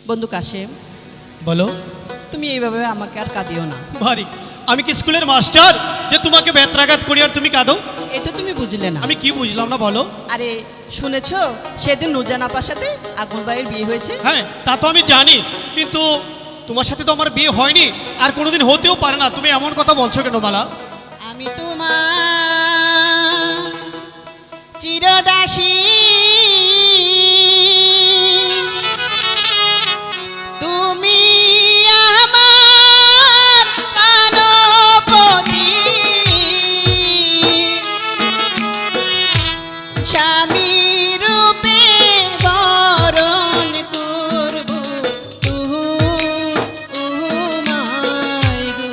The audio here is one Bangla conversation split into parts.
বন্ধু কাশেম, বলো। তুমি এইভাবে আমাকে আর কাঁদিও না। ভারী, আমি কি স্কুলের মাস্টার যে তোমাকে বেত্রাঘাত করি আর তুমি কাঁদো? এই তো তুমি বুঝলে না। আমি কি বুঝলাম না বলো। আরে শুনেছো সেদিন নুরজান আপার সাথে আগুন ভাইয়ের বিয়ে হয়েছে? হ্যাঁ, তা তো আমি জানি, কিন্তু তোমার সাথে তো আমার বিয়ে হয়নি আর কোনোদিন হতেও পারে না। তুমি এমন কথা বলছো কেন মালা? আমি তোমার চিরদাসী, তুমি আমার প্রাণপতি, স্বামী রূপে বরণ করব তোমায় গো।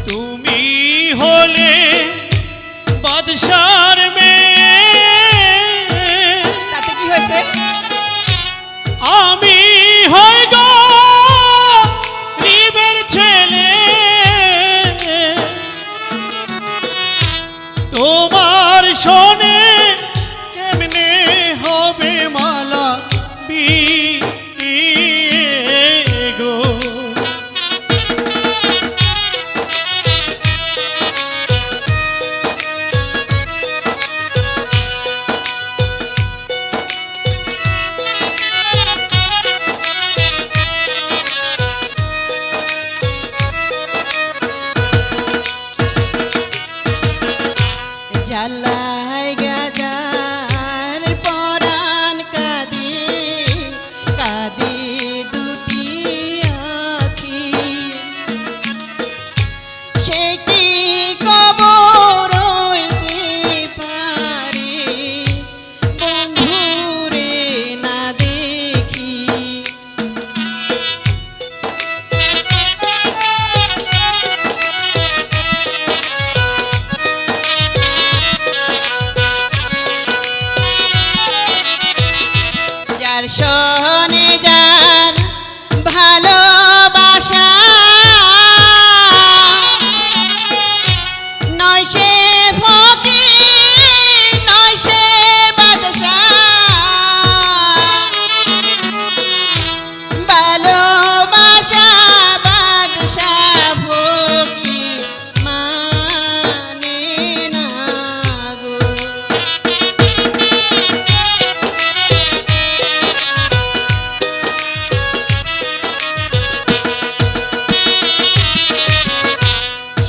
তুমি হলে বাদশার মেয়ে, তাতে কি হয়েছে? আমি হই গো গরিবের ছেলে। তোমার শোনে কেমনে হবে মালা বিয়ে গো। জ্বালায় গাজার পরাণ কাঁদি কাঁদি দুটি আঁখি, সে কি কবর হইতে পারে বন্ধুরে না দেখি। যার শোনে যার ভালোবাসা, নয় সে ফকির নয় সে বাদশা, ভালোবাসা বাদশা ফকির মানে না গো।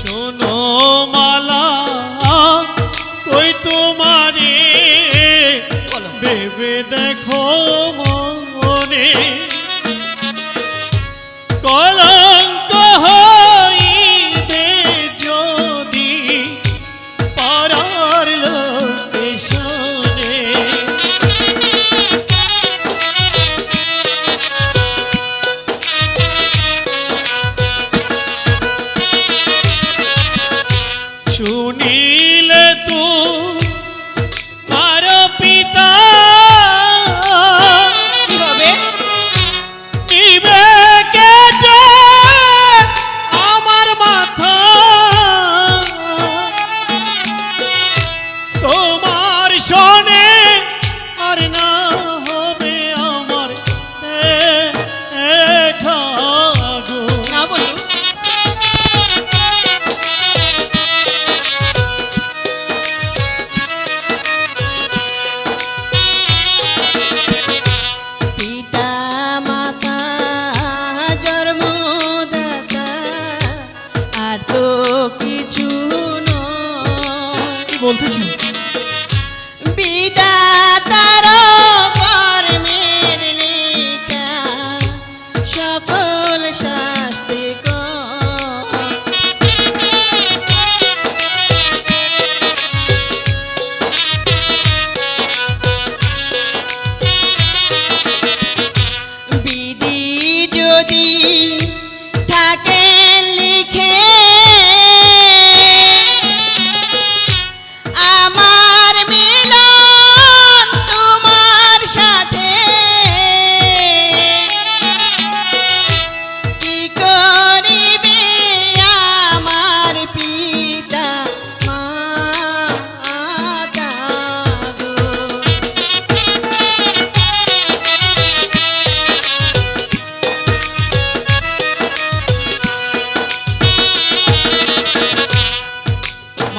শোনো মালা, কই তোমারে বলো। ভেবে দেখো মনে, কলঙ্ক হইবে যদি পাড়ার লোকে শোনে। শুনিলে তোমার পিতা কি হবে? নিবে কেটে আমার মাথা। তোমার শোনে আর না হবে আমার দেখা গো। না বলো। পিতা মাতা জন্মদাতা আর তো কিছু নয়, কি বলতেছি? বিধাতার কর্মের লেখা সকল শাস্তি বিধি যদি থাকে লিখে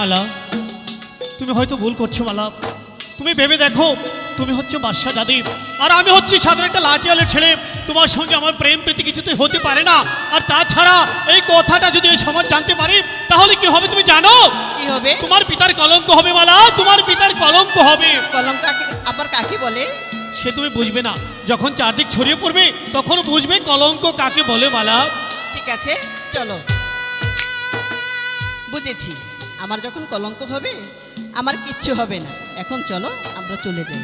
মালা, তুমি হয়তো ভুল করছো মালা। তুমি ভেবে দেখো, তুমি হচ্ছে বাদশা জাদি, আর আমি হচ্ছি সাধারণ একটা লাঠিয়ালের ছেলে। তোমার সঙ্গে আমার প্রেম প্রীতি কিছুতে হতে পারে না। আর তাছাড়া এই কথাটা যদি এই সমাজ জানতে পারে, তাহলে কি হবে তুমি জানো? কি হবে? তোমার পিতার কলঙ্ক হবে মালা, তোমার পিতার কলঙ্ক হবে। কলঙ্ক আবার কাকে বলে? সে তুমি বুঝবে না, যখন চারদিক ছড়িয়ে পড়বে তখন বুঝবে কলঙ্ক কাকে বলে মালা। ঠিক আছে, চলো। বুঝেছি, আমার যখন কলঙ্ক হবে আমার কিচ্ছু হবে না। এখন চলো আমরা চলে যাই।